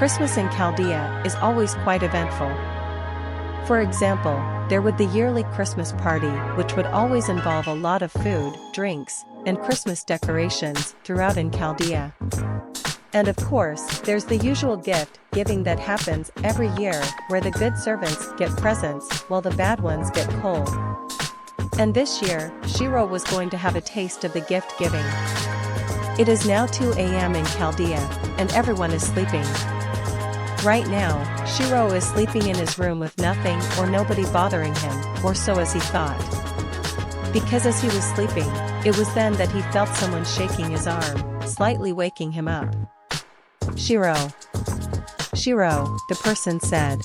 Christmas in Chaldea is always quite eventful. For example, there would the yearly Christmas party, which would always involve a lot of food, drinks, and Christmas decorations throughout in Chaldea. And of course, there's the usual gift giving that happens every year, where the good servants get presents while the bad ones get coal. And this year, Shirou was going to have a taste of the gift giving. It is now 2 a.m. in Chaldea, and everyone is sleeping. Right now, Shirou is sleeping in his room with nothing or nobody bothering him, or so as he thought. Because as he was sleeping, it was then that he felt someone shaking his arm, slightly waking him up. "Shirou. Shirou," the person said.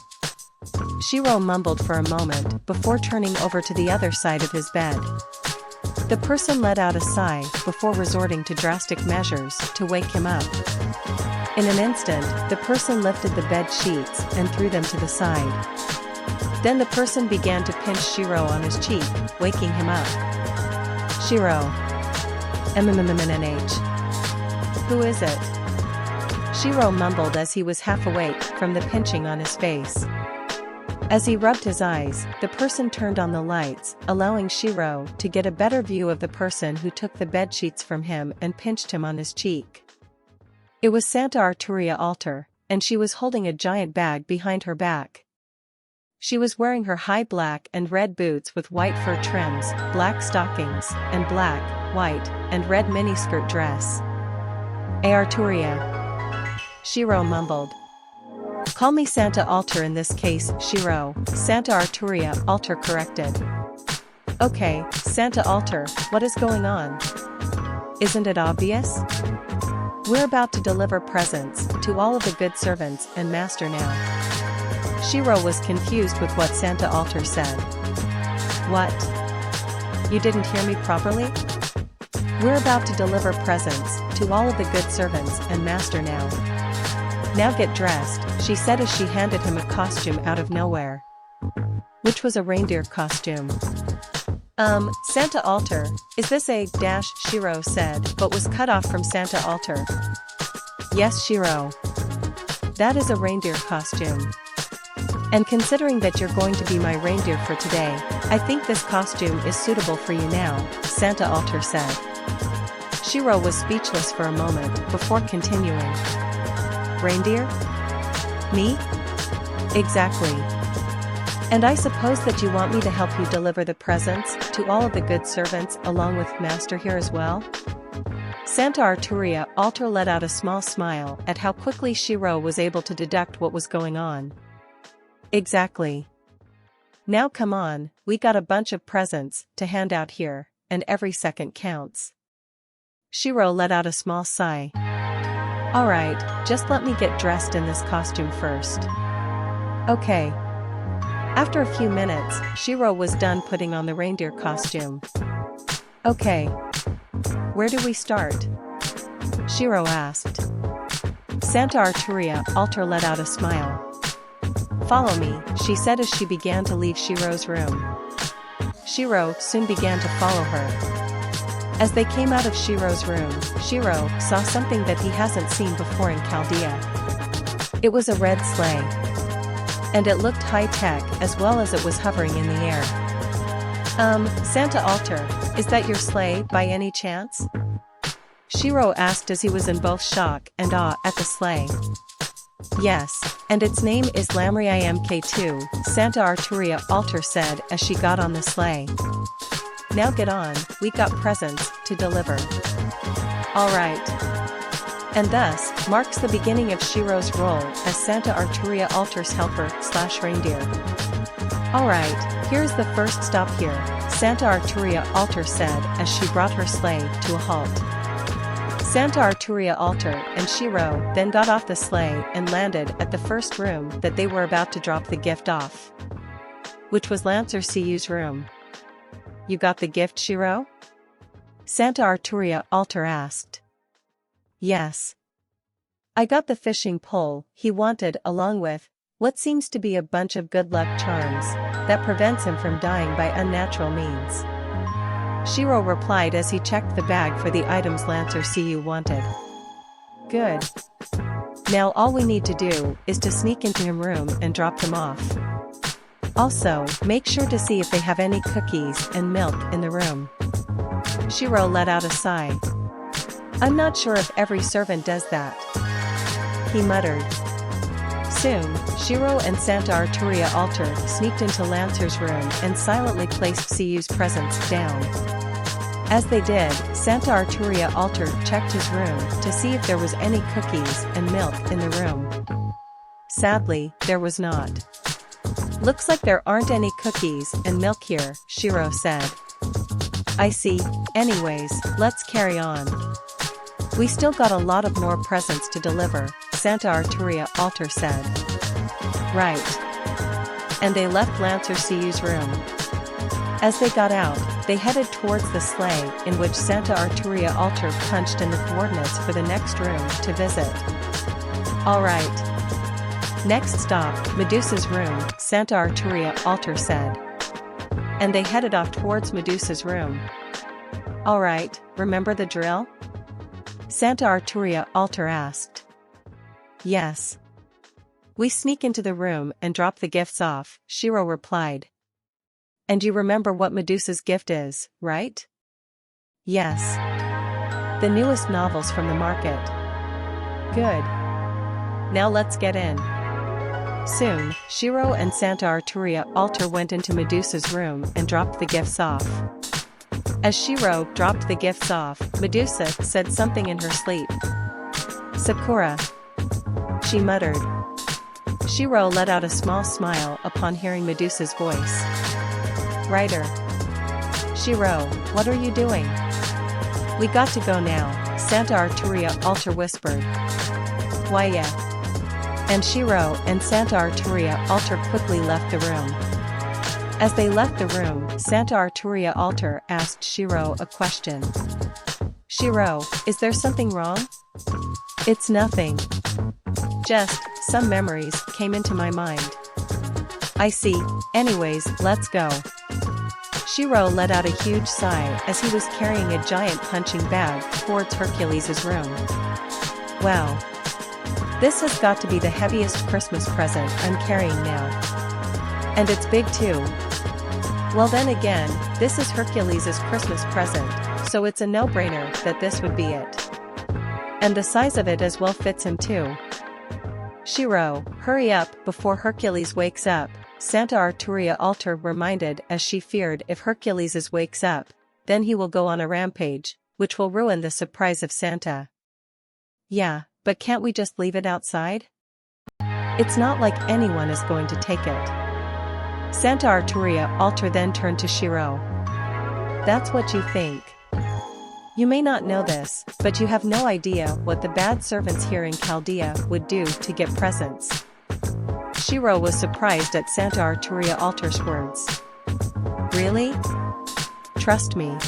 Shirou mumbled for a moment before turning over to the other side of his bed. The person let out a sigh before resorting to drastic measures to wake him up. In an instant, the person lifted the bed sheets and threw them to the side. Then the person began to pinch Shirou on his cheek, waking him up. "Shirou. MMMNH. Who is it?" Shirou mumbled as he was half awake from the pinching on his face. As he rubbed his eyes, the person turned on the lights, allowing Shirou to get a better view of the person who took the bed sheets from him and pinched him on his cheek. It was Santa Arturia Alter, and she was holding a giant bag behind her back. She was wearing her high black and red boots with white fur trims, black stockings, and black, white, and red miniskirt dress. Arturia. Shirou mumbled. "Call me Santa Alter in this case, Shirou," Santa Arturia Alter corrected. "Okay, Santa Alter, what is going on? Isn't it obvious? We're about to deliver presents to all of the good servants and master now." Shirou was confused with what Santa Alter said. "What? You didn't hear me properly? We're about to deliver presents to all of the good servants and master now. Now get dressed," she said as she handed him a costume out of nowhere. Which was a reindeer costume. Santa Alter, is this a dash?" Shirou said, but was cut off from Santa Alter. "Yes, Shirou. That is a reindeer costume. And considering that you're going to be my reindeer for today, I think this costume is suitable for you now," Santa Alter said. Shirou was speechless for a moment before continuing. "Reindeer? Me? Exactly. And I suppose that you want me to help you deliver the presents to all of the good servants along with Master here as well?" Santa Arturia Alter let out a small smile at how quickly Shirou was able to deduct what was going on. "Exactly. Now come on, we got a bunch of presents to hand out here, and every second counts." Shirou let out a small sigh. "Alright, just let me get dressed in this costume first." "Okay." After a few minutes, Shirou was done putting on the reindeer costume. "Okay. Where do we start?" Shirou asked. Santa Arturia Alter let out a smile. "Follow me," she said as she began to leave Shirou's room. Shirou soon began to follow her. As they came out of Shirou's room, Shirou saw something that he hasn't seen before in Chaldea. It was a red sleigh. And it looked high-tech as well as it was hovering in the air. Santa Alter, is that your sleigh by any chance?" Shirou asked as he was in both shock and awe at the sleigh. "Yes, and its name is Lamri-imk2, Santa Arturia Alter said as she got on the sleigh. "Now get on, we got presents to deliver." "Alright." And thus, marks the beginning of Shirou's role as Santa Arturia Alter's helper/reindeer. "Alright, here's the first stop here," Santa Arturia Alter said as she brought her sleigh to a halt. Santa Arturia Alter and Shirou then got off the sleigh and landed at the first room that they were about to drop the gift off. Which was Lancer Cu's room. "You got the gift, Shirou?" Santa Arturia Alter asked. "Yes. I got the fishing pole he wanted along with what seems to be a bunch of good luck charms that prevents him from dying by unnatural means." Shirou replied as he checked the bag for the items Lancer Cu wanted. "Good. Now all we need to do is to sneak into her room and drop them off. Also, make sure to see if they have any cookies and milk in the room." Shirou let out a sigh. "I'm not sure if every servant does that," he muttered. Soon, Shirou and Santa Arturia Alter sneaked into Lancer's room and silently placed Siyu's presents down. As they did, Santa Arturia Alter checked his room to see if there was any cookies and milk in the room. Sadly, there was not. "Looks like there aren't any cookies and milk here," Shirou said. "I see. Anyways, let's carry on. We still got a lot of more presents to deliver," Santa Arturia Alter said. "Right." And they left Lancer Siyu's room. As they got out, they headed towards the sleigh in which Santa Arturia Alter punched in the coordinates for the next room to visit. "Alright. Next stop, Medusa's room," Santa Arturia Alter said. And they headed off towards Medusa's room. "Alright, remember the drill?" Santa Arturia Alter asked. "Yes. We sneak into the room and drop the gifts off," Shirou replied. "And you remember what Medusa's gift is, right?" "Yes. The newest novels from the market." "Good. Now let's get in." Soon, Shirou and Santa Arturia Alter went into Medusa's room and dropped the gifts off. As Shirou dropped the gifts off, Medusa said something in her sleep. "Sakura," she muttered. Shirou let out a small smile upon hearing Medusa's voice. "Writer." "Shirou, what are you doing?" "We got to go now," Santa Arturia Alter whispered. "Why yeah." And Shirou and Santa Arturia Alter quickly left the room. As they left the room, Santa Arturia Alter asked Shirou a question. "Shirou, is there something wrong?" "It's nothing. Just, some memories came into my mind." "I see. Anyways, let's go." Shirou let out a huge sigh as he was carrying a giant punching bag towards Hercules' room. "Wow. This has got to be the heaviest Christmas present I'm carrying now. And it's big too. Well then again, this is Hercules' Christmas present, so it's a no-brainer that this would be it. And the size of it as well fits him too." "Shirou, hurry up before Hercules wakes up," Santa Arturia Alter reminded, as she feared if Hercules wakes up, then he will go on a rampage, which will ruin the surprise of Santa. "Yeah, but can't we just leave it outside? It's not like anyone is going to take it." Santa Arturia Alter then turned to Shirou. "That's what you think. You may not know this, but you have no idea what the bad servants here in Chaldea would do to get presents." Shirou was surprised at Santa Arturia Alter's words. "Really? Trust me.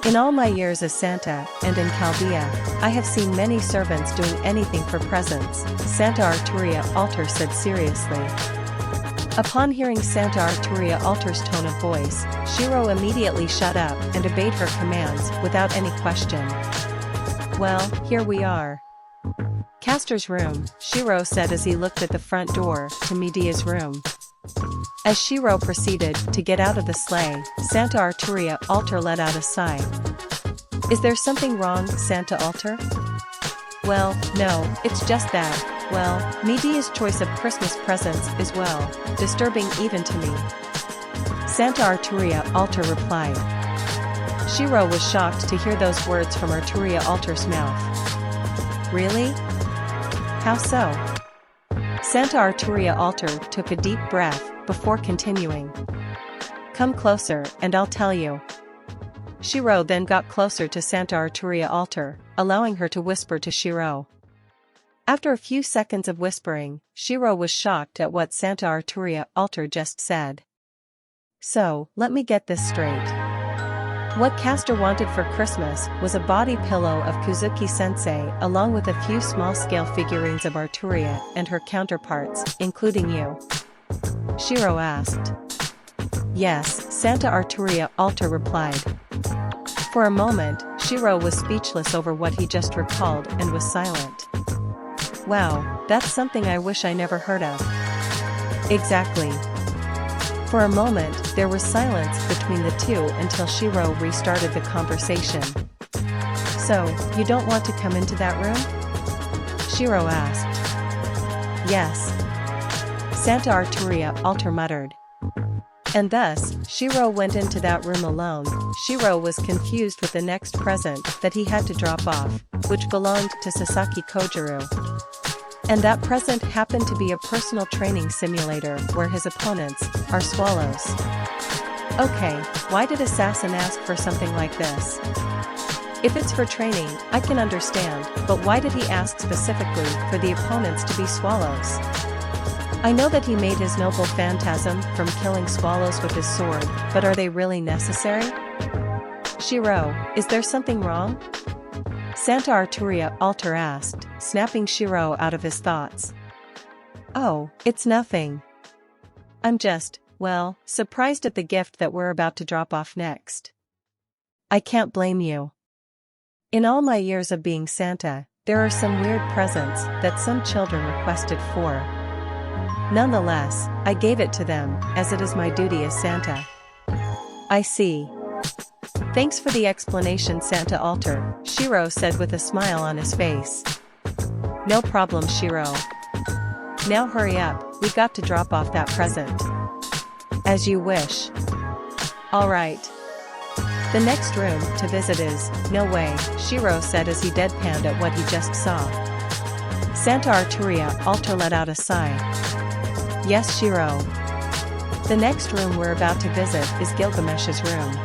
In all my years as Santa and in Chaldea, I have seen many servants doing anything for presents," Santa Arturia Alter said seriously. Upon hearing Santa Arturia Alter's tone of voice, Shirou immediately shut up and obeyed her commands without any question. "Well, here we are." "Castor's room," Shirou said as he looked at the front door to Medea's room. As Shirou proceeded to get out of the sleigh, Santa Arturia Alter let out a sigh. "Is there something wrong, Santa Alter?" "Well, no, it's just that, well, Medea's choice of Christmas presents is well, disturbing even to me," Santa Arturia Alter replied. Shirou was shocked to hear those words from Arturia Alter's mouth. "Really? How so?" Santa Arturia Alter took a deep breath before continuing. "Come closer and I'll tell you." Shirou then got closer to Santa Arturia Alter, allowing her to whisper to Shirou. After a few seconds of whispering, Shirou was shocked at what Santa Arturia Alter just said. "So, let me get this straight. What Castor wanted for Christmas was a body pillow of Kuzuki-sensei along with a few small-scale figurines of Arturia and her counterparts, including you?" Shirou asked. "Yes," Santa Arturia Alter replied. For a moment, Shirou was speechless over what he just recalled and was silent. Wow, that's something I wish I never heard of. Exactly. For a moment, there was silence between the two until Shirou restarted the conversation. So, you don't want to come into that room? Shirou asked. Yes. Santa Arturia Alter muttered. And thus, Shirou went into that room alone. Shirou was confused with the next present that he had to drop off, which belonged to Sasaki Kojiro. And that present happened to be a personal training simulator where his opponents are swallows. Okay, why did Assassin ask for something like this? If it's for training, I can understand, but why did he ask specifically for the opponents to be swallows? I know that he made his noble phantasm from killing swallows with his sword, but are they really necessary? Shirou, is there something wrong? Santa Arturia Alter asked, snapping Shirou out of his thoughts. Oh, it's nothing. I'm just, well, surprised at the gift that we're about to drop off next. I can't blame you. In all my years of being Santa, there are some weird presents that some children requested for. Nonetheless, I gave it to them, as it is my duty as Santa. I see. Thanks for the explanation, Santa Alter, Shirou said with a smile on his face. No problem, Shirou. Now hurry up, we got to drop off that present. As you wish. Alright. The next room to visit is, no way, Shirou said as he deadpanned at what he just saw. Santa Arturia Alter let out a sigh. Yes, Shirou. The next room we're about to visit is Gilgamesh's room.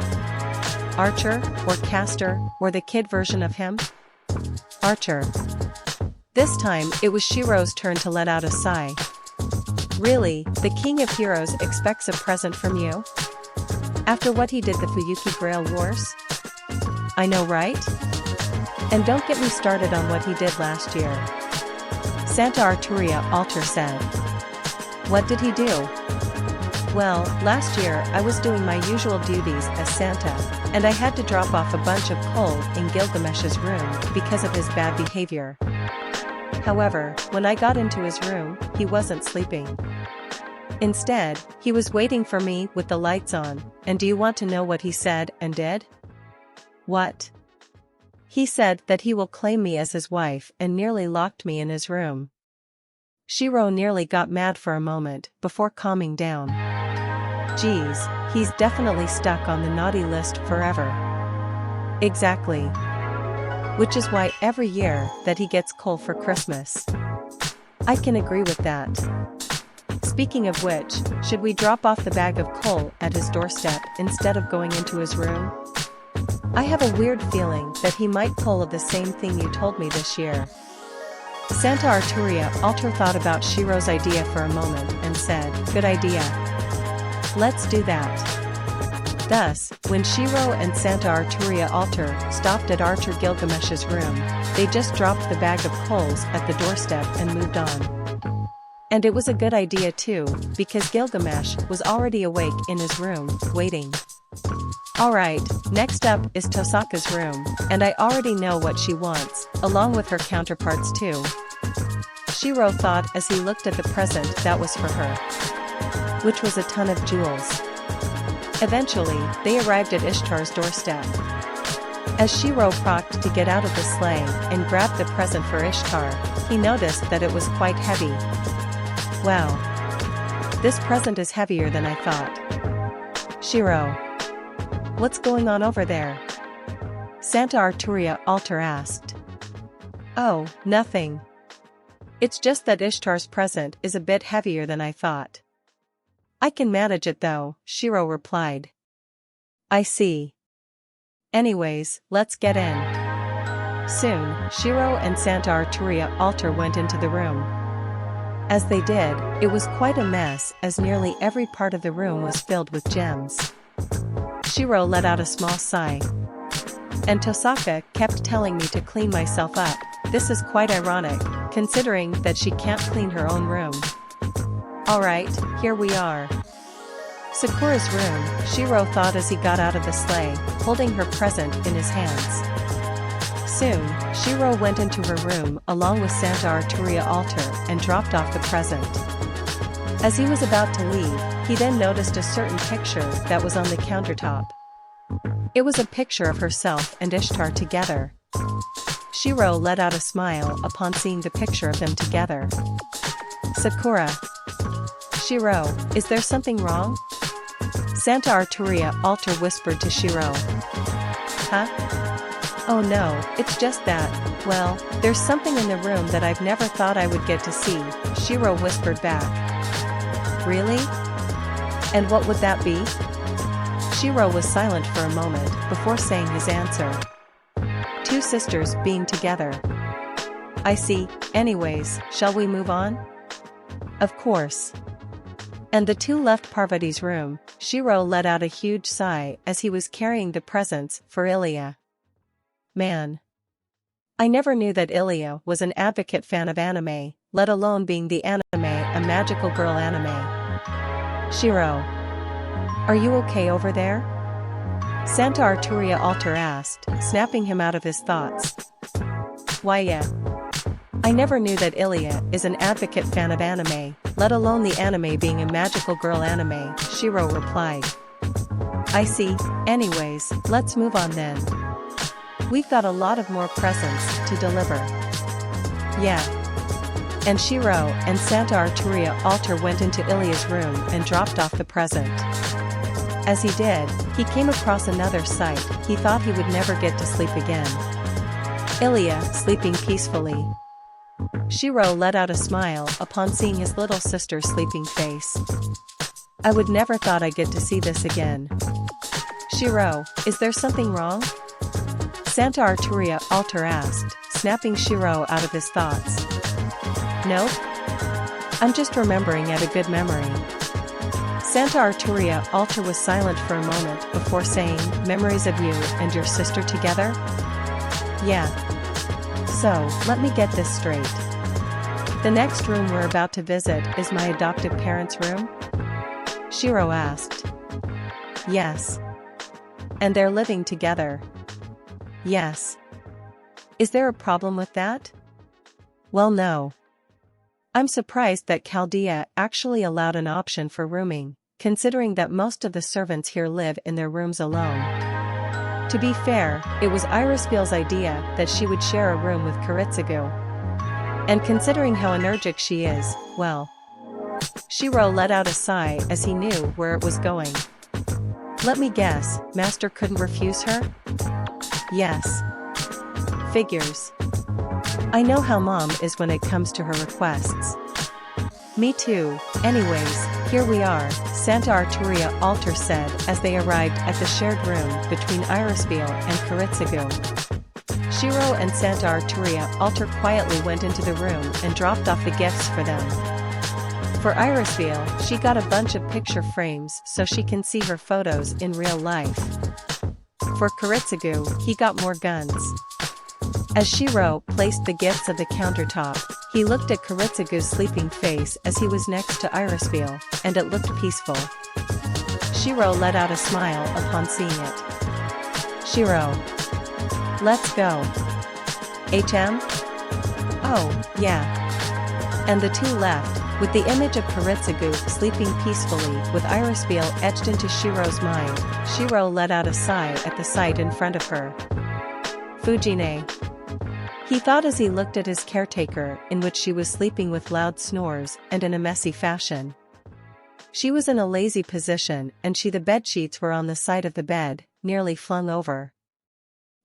Archer, or Caster, or the kid version of him? Archer. This time, it was Shirou's turn to let out a sigh. Really, the King of Heroes expects a present from you? After what he did the Fuyuki Grail Wars? I know, right? And don't get me started on what he did last year. Santa Arturia Alter said. What did he do? Well, last year I was doing my usual duties as Santa, and I had to drop off a bunch of coal in Gilgamesh's room because of his bad behavior. However, when I got into his room, he wasn't sleeping. Instead, he was waiting for me with the lights on, and do you want to know what he said and did? What? He said that he will claim me as his wife and nearly locked me in his room. Shirou nearly got mad for a moment before calming down. Geez, he's definitely stuck on the naughty list forever. Exactly. Which is why every year that he gets coal for Christmas. I can agree with that. Speaking of which, should we drop off the bag of coal at his doorstep instead of going into his room? I have a weird feeling that he might pull the same thing you told me this year. Santa Arturia Alter thought about Shirou's idea for a moment and said, good idea. Let's do that. Thus, when Shirou and Santa Arturia Alter stopped at Archer Gilgamesh's room, they just dropped the bag of coals at the doorstep and moved on. And it was a good idea too, because Gilgamesh was already awake in his room, waiting. Alright, next up is Tosaka's room, and I already know what she wants, along with her counterparts too. Shirou thought as he looked at the present that was for her, which was a ton of jewels. Eventually, they arrived at Ishtar's doorstep. As Shirou procked to get out of the sleigh and grabbed the present for Ishtar, he noticed that it was quite heavy. Wow. This present is heavier than I thought. Shirou. What's going on over there? Santa Arturia Alter asked. Oh, nothing. It's just that Ishtar's present is a bit heavier than I thought. I can manage it though, Shirou replied. I see. Anyways, let's get in. Soon, Shirou and Santa Arturia Alter went into the room. As they did, it was quite a mess as nearly every part of the room was filled with gems. Shirou let out a small sigh. And Tosaka kept telling me to clean myself up. This is quite ironic, considering that she can't clean her own room. Alright, here we are. Sakura's room, Shirou thought as he got out of the sleigh, holding her present in his hands. Soon, Shirou went into her room along with Santa Arturia altar and dropped off the present. As he was about to leave, he then noticed a certain picture that was on the countertop. It was a picture of herself and Ishtar together. Shirou let out a smile upon seeing the picture of them together. Sakura. Shirou, is there something wrong? Santa Arturia altar whispered to Shirou. Huh? Oh no, it's just that, well, there's something in the room that I've never thought I would get to see, Shirou whispered back. Really? And what would that be? Shirou was silent for a moment before saying his answer. Two sisters being together. I see, anyways, shall we move on? Of course. And the two left Parvati's room. Shirou let out a huge sigh as he was carrying the presents for Emiya. Man. I never knew that Emiya was an advocate fan of anime, let alone being the anime a magical girl anime. Shirou. Are you okay over there? Santa Arturia altar asked, snapping him out of his thoughts. Why yeah. I never knew that Emiya is an advocate fan of anime, let alone the anime being a magical girl anime, Shirou replied. I see, anyways, let's move on then. We've got a lot of more presents to deliver. Yeah. And Shirou and Santa Arturia altar went into Emiya's room and dropped off the present. As he did, he came across another sight. He thought he would never get to sleep again. Emiya sleeping peacefully. Shirou let out a smile upon seeing his little sister's sleeping face. I would never thought I'd get to see this again. Shirou, is there something wrong? Santa Arturia altar asked, snapping Shirou out of his thoughts. Nope. I'm just remembering at a good memory. Santa Arturia altar was silent for a moment before saying, memories of you and your sister together? Yeah. So, let me get this straight. The next room we're about to visit is my adoptive parents' room? Shirou asked. Yes. And they're living together? Yes. Is there a problem with that? Well, no. I'm surprised that Chaldea actually allowed an option for rooming, considering that most of the servants here live in their rooms alone. To be fair, it was Irisfield's idea that she would share a room with Kiritsugu. And considering how energetic she is, well. Shirou let out a sigh as he knew where it was going. Let me guess, Master couldn't refuse her? Yes. Figures. I know how Mom is when it comes to her requests. Me too. Anyways, here we are, Santa Arturia altar said as they arrived at the shared room between Irisfield and Kiritsugu. Shirou and Santa Arturia altar quietly went into the room and dropped off the gifts for them. For Irisfield, she got a bunch of picture frames so she can see her photos in real life. For Kiritsugu, he got more guns. As Shirou placed the gifts of the countertop, he looked at Kiritsugu's sleeping face as he was next to Irisfield, and it looked peaceful. Shirou let out a smile upon seeing it. Shirou. Let's go. HM? Oh, yeah. And the two left, with the image of Kiritsugu sleeping peacefully with Irisfield etched into Shirou's mind. Shirou let out a sigh at the sight in front of her. Fujine. He thought as he looked at his caretaker, in which she was sleeping with loud snores and in a messy fashion. She was in a lazy position and the bedsheets were on the side of the bed, nearly flung over.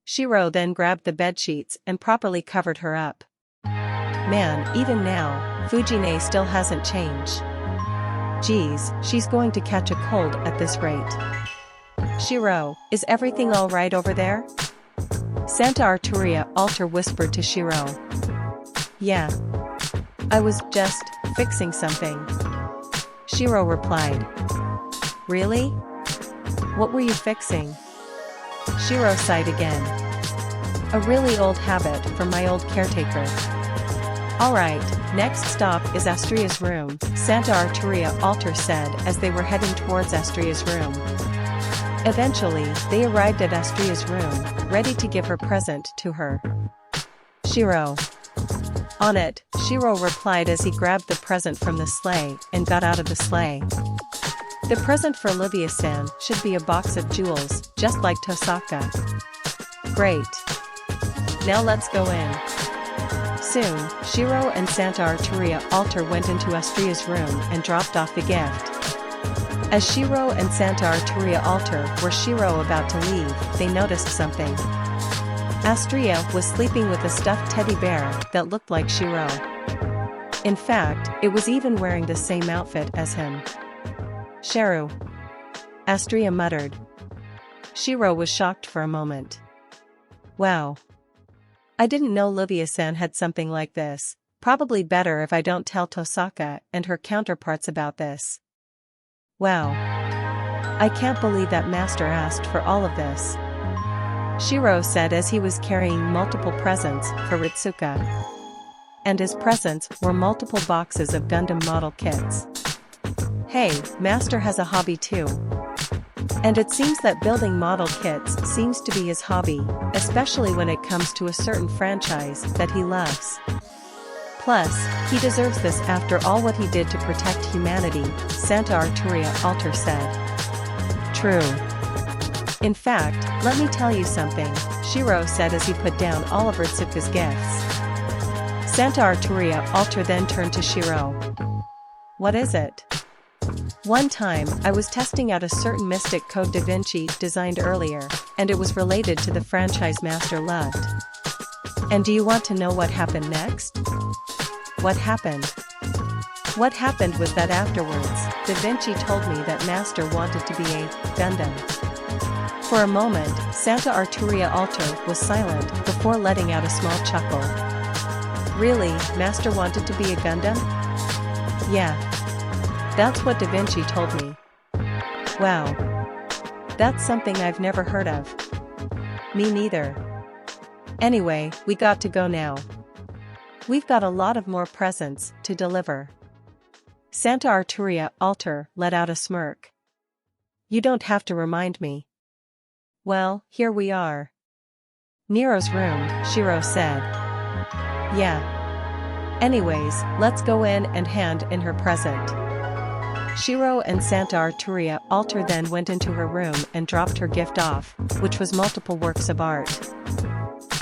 Shirou then grabbed the bedsheets and properly covered her up. Man, even now, Fujine still hasn't changed. Geez, she's going to catch a cold at this rate. Shirou, is everything all right over there? Santa Arturia altar whispered to Shirou. Yeah. I was just fixing something. Shirou replied. Really? What were you fixing? Shirou sighed again. A really old habit from my old caretaker. Alright, next stop is Astria's room, Santa Arturia altar said as they were heading towards Astria's room. Eventually, they arrived at Astria's room, ready to give her present to her. Shirou. On it, Shirou replied as he grabbed the present from the sleigh and got out of the sleigh. The present for Olivia-san should be a box of jewels, just like Tosaka. Great. Now let's go in. Soon, Shirou and Santa Arturia Alter went into Astria's room and dropped off the gift. As Shirou and Santa Arturia Alter were about to leave, they noticed something. Astria was sleeping with a stuffed teddy bear that looked like Shirou. In fact, it was even wearing the same outfit as him. Shirou. Astria muttered. Shirou was shocked for a moment. Wow. I didn't know Olivia-san had something like this. Probably better if I don't tell Tosaka and her counterparts about this. Wow. I can't believe that master asked for all of this. Shirou said as he was carrying multiple presents for Ritsuka. And his presents were multiple boxes of Gundam model kits. Hey, master has a hobby too. And it seems that building model kits seems to be his hobby, especially when it comes to a certain franchise that he loves. Plus, he deserves this after all what he did to protect humanity, Santa Arturia Alter said. True. In fact, let me tell you something, Shirou said as he put down all of Ritsuka's gifts. Santa Arturia Alter then turned to Shirou. What is it? One time, I was testing out a certain mystic code Da Vinci designed earlier, and it was related to the franchise master loved. And do you want to know what happened next? What happened? What happened was that afterwards, Da Vinci told me that master wanted to be a Gundam. For a moment, Santa Arturia Alter was silent before letting out a small chuckle. Really, master wanted to be a Gundam? Yeah. That's what Da Vinci told me. Wow. That's something I've never heard of. Me neither. Anyway, we got to go now. We've got a lot of more presents to deliver. Santa Arturia Alter let out a smirk. You don't have to remind me. Well, here we are. Nero's room, Shirou said. Yeah. Anyways, let's go in and hand in her present. Shirou and Santa Arturia Alter then went into her room and dropped her gift off, which was multiple works of art.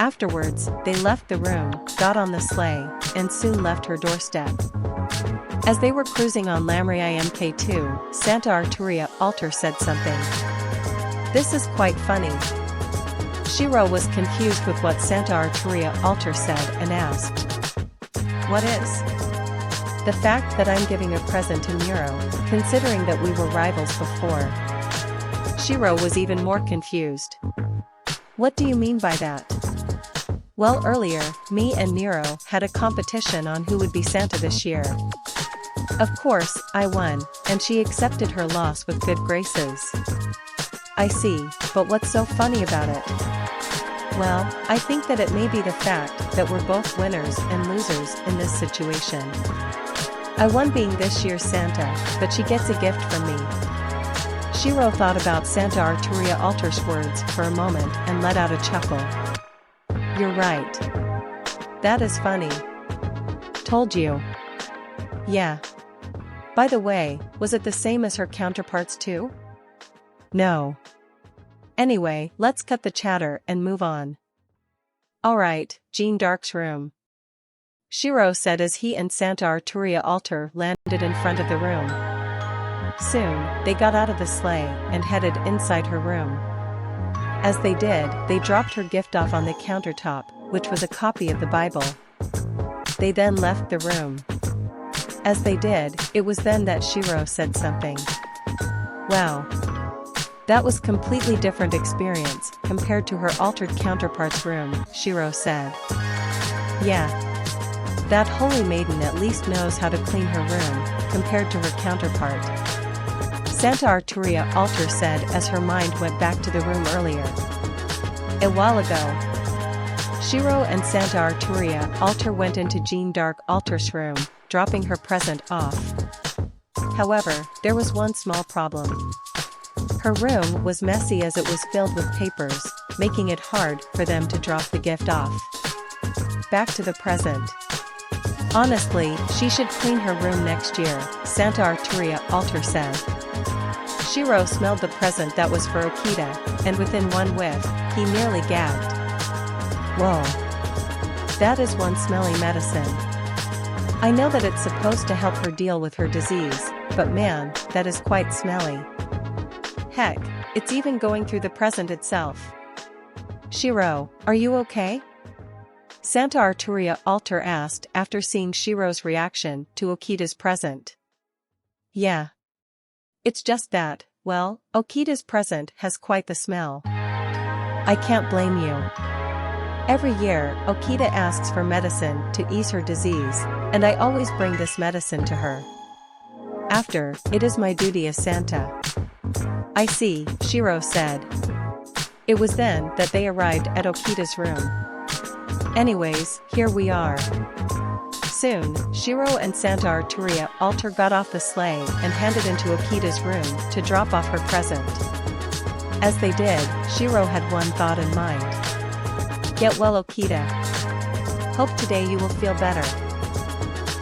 Afterwards, they left the room, got on the sleigh, and soon left her doorstep. As they were cruising on Lamri IMK2, Santa Arturia Alter said something. This is quite funny. Shirou was confused with what Santa Arturia Alter said and asked. What is? The fact that I'm giving a present to Nero, considering that we were rivals before. Shirou was even more confused. What do you mean by that? Well, earlier, me and Nero had a competition on who would be Santa this year. Of course, I won, and she accepted her loss with good graces. I see, but what's so funny about it? Well, I think that it may be the fact that we're both winners and losers in this situation. I won being this year's Santa, but she gets a gift from me. Shirou thought about Santa Arturia Alter's words for a moment and let out a chuckle. You're right. That is funny. Told you. Yeah. By the way, was it the same as her counterparts too? No. Anyway, let's cut the chatter and move on. Alright, Jean Dark's room. Shirou said as he and Santa Arturia Alter landed in front of the room. Soon, they got out of the sleigh and headed inside her room. As they did, they dropped her gift off on the countertop, which was a copy of the Bible. They then left the room. As they did, it was then that Shirou said something. Wow. That was completely different experience compared to her altered counterpart's room, Shirou said. Yeah. That holy maiden at least knows how to clean her room, compared to her counterpart. Santa Arturia Alter said as her mind went back to the room earlier. A while ago. Shirou and Santa Arturia Alter went into Jean Dark Alter's room, dropping her present off. However, there was one small problem. Her room was messy as it was filled with papers, making it hard for them to drop the gift off. Back to the present. Honestly, she should clean her room next year, Santa Arturia Alter said. Shirou smelled the present that was for Okita, and within one whiff, he nearly gagged. Whoa. That is one smelly medicine. I know that it's supposed to help her deal with her disease, but man, that is quite smelly. Heck, it's even going through the present itself. Shirou, are you okay? Santa Arturia Alter asked after seeing Shirou's reaction to Okita's present. Yeah. It's just that, well, Okita's present has quite the smell. I can't blame you. Every year, Okita asks for medicine to ease her disease, and I always bring this medicine to her. After, it is my duty as Santa. I see, Shirou said. It was then that they arrived at Okita's room. Anyways, here we are. Soon, Shirou and Santa Arturia Alter got off the sleigh and handed into Okita's room to drop off her present. As they did, Shirou had one thought in mind. Get well, Okita. Hope today you will feel better.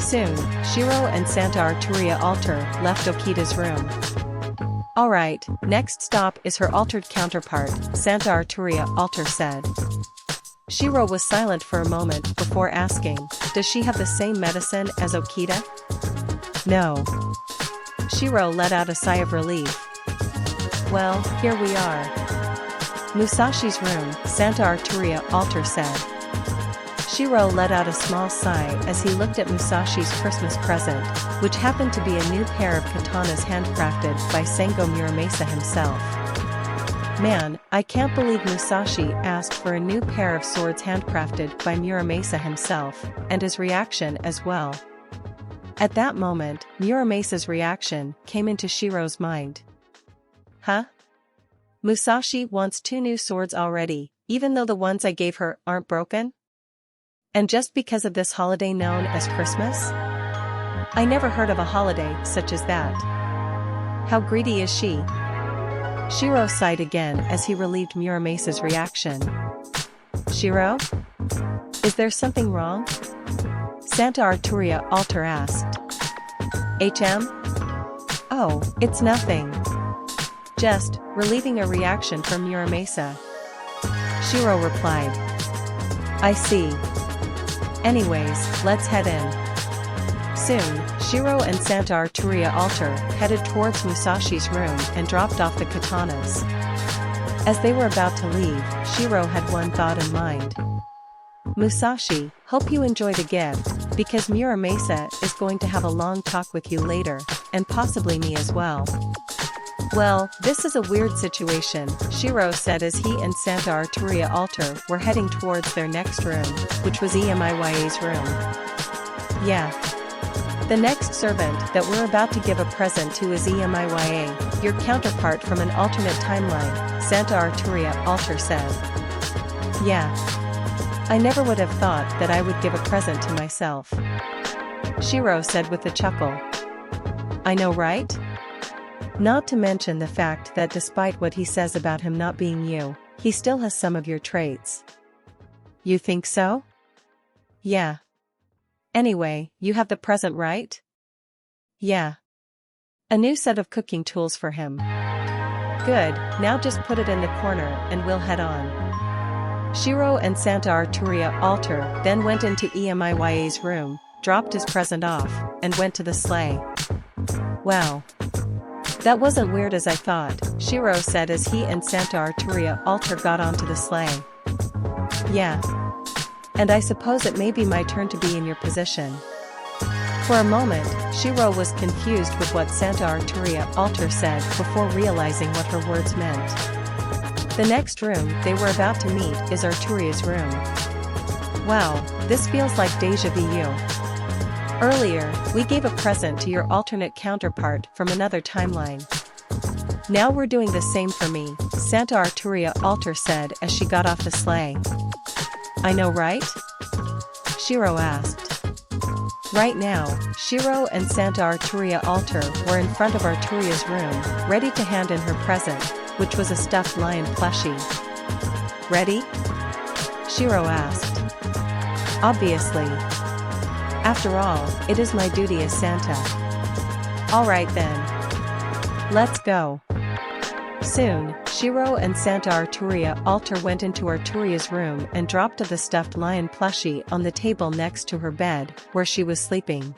Soon, Shirou and Santa Arturia Alter left Okita's room. Alright, next stop is her altered counterpart, Santa Arturia Alter said. Shirou was silent for a moment before asking, does she have the same medicine as Okita? No. Shirou let out a sigh of relief. Well, here we are. Musashi's room, Santa Arturia Alter said. Shirou let out a small sigh as he looked at Musashi's Christmas present, which happened to be a new pair of katanas handcrafted by Sengo Muramasa himself. Man, I can't believe Musashi asked for a new pair of swords handcrafted by Muramasa himself, and his reaction as well. At that moment, Muramasa's reaction came into Shirou's mind. Huh? Musashi wants 2 new swords already, even though the ones I gave her aren't broken? And just because of this holiday known as Christmas? I never heard of a holiday such as that. How greedy is she? Shirou sighed again as he relieved Muramasa's reaction. Shirou? Is there something wrong? Santa Arturia Alter asked. Oh, it's nothing. Just relieving a reaction from Muramasa. Shirou replied. I see. Anyways, let's head in. Soon, Shirou and Santa Arturia Alter headed towards Musashi's room and dropped off the katanas. As they were about to leave, Shirou had one thought in mind. Musashi, hope you enjoy the gift, because Muramasa is going to have a long talk with you later, and possibly me as well. Well, this is a weird situation, Shirou said as he and Santa Arturia Alter were heading towards their next room, which was Emiya's room. Yeah. The next servant that we're about to give a present to is Emiya, your counterpart from an alternate timeline, Santa Arturia Alter said. Yeah. I never would have thought that I would give a present to myself. Shirou said with a chuckle. I know, right? Not to mention the fact that despite what he says about him not being you, he still has some of your traits. You think so? Yeah. Anyway, you have the present, right? Yeah. A new set of cooking tools for him. Good, now just put it in the corner and we'll head on. Shirou and Santa Arturia Alter then went into Emiya's room, dropped his present off, and went to the sleigh. Wow. That wasn't weird as I thought, Shirou said as he and Santa Arturia Alter got onto the sleigh. Yeah. And I suppose it may be my turn to be in your position. For a moment, Shirou was confused with what Santa Arturia Alter said before realizing what her words meant. The next room they were about to meet is Arturia's room. Wow, this feels like déjà vu. Earlier, we gave a present to your alternate counterpart from another timeline. Now we're doing the same for me, Santa Arturia Alter said as she got off the sleigh. I know, right? Shirou asked. Right now, Shirou and Santa Arturia Alter were in front of Arturia's room, ready to hand in her present, which was a stuffed lion plushie. "Ready?" Shirou asked. "Obviously. After all, it is my duty as Santa." "Alright then. Let's go." Soon, Shirou and Santa Arturia Alter went into Arturia's room and dropped the stuffed lion plushie on the table next to her bed, where she was sleeping.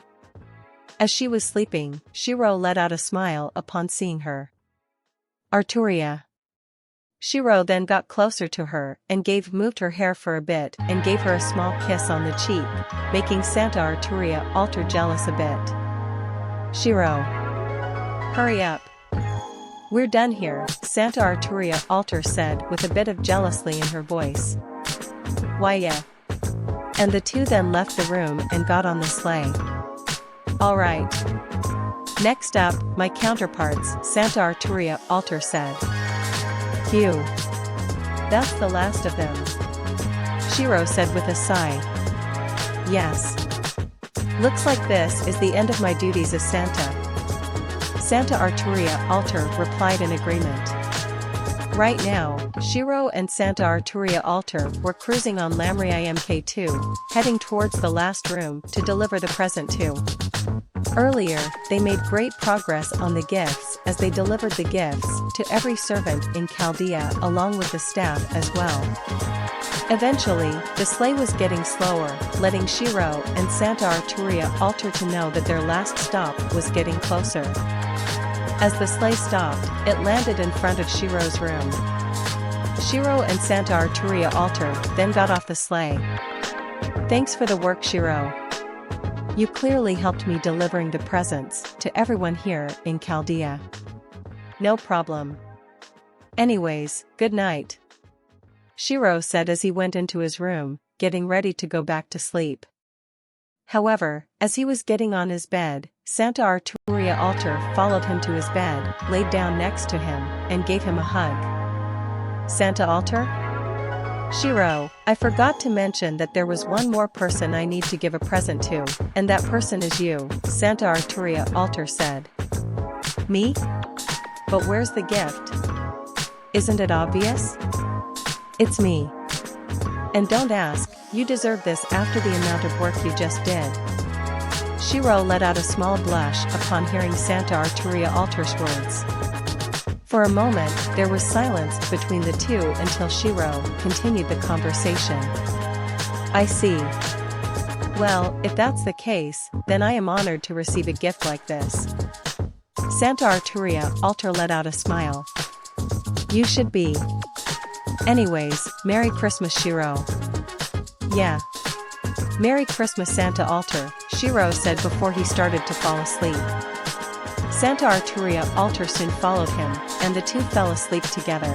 As she was sleeping, Shirou let out a smile upon seeing her. "Arturia." Shirou then got closer to her and moved her hair for a bit and gave her a small kiss on the cheek, making Santa Arturia Alter jealous a bit. "Shirou. Hurry up. We're done here," Santa Arturia Alter said with a bit of jealousy in her voice. "Why yeah." And the two then left the room and got on the sleigh. "Alright. Next up, my counterparts," Santa Arturia Alter said. "Phew. That's the last of them," Shirou said with a sigh. "Yes. Looks like this is the end of my duties as Santa." Santa Arturia Alter replied in agreement. Right now, Shirou and Santa Arturia Alter were cruising on Lamri Imk2, heading towards the last room to deliver the present to. Earlier, they made great progress on the gifts as they delivered the gifts to every servant in Chaldea along with the staff as well. Eventually, the sleigh was getting slower, letting Shirou and Santa Arturia Alter to know that their last stop was getting closer. As the sleigh stopped, it landed in front of Shirou's room. Shirou and Santa Arturia Alter then got off the sleigh. "Thanks for the work, Shirou. You clearly helped me delivering the presents to everyone here in Chaldea." "No problem. Anyways, good night," Shirou said as he went into his room, getting ready to go back to sleep. However, as he was getting on his bed, Santa Arturia Alter followed him to his bed, laid down next to him, and gave him a hug. "Santa Alter? Shirou, I forgot to mention that there was one more person I need to give a present to, and that person is you," Santa Arturia Alter said. "Me? But where's the gift? Isn't it obvious? It's me. And don't ask, you deserve this after the amount of work you just did." Shirou let out a small blush upon hearing Santa Arturia Alter's words. For a moment, there was silence between the two until Shirou continued the conversation. "I see. Well, if that's the case, then I am honored to receive a gift like this." Santa Arturia Alter let out a smile. "You should be. Anyways, Merry Christmas, Shirou." "Yeah. Merry Christmas, Santa Alter," Shirou said before he started to fall asleep. Santa Arturia Alter soon followed him, and the two fell asleep together.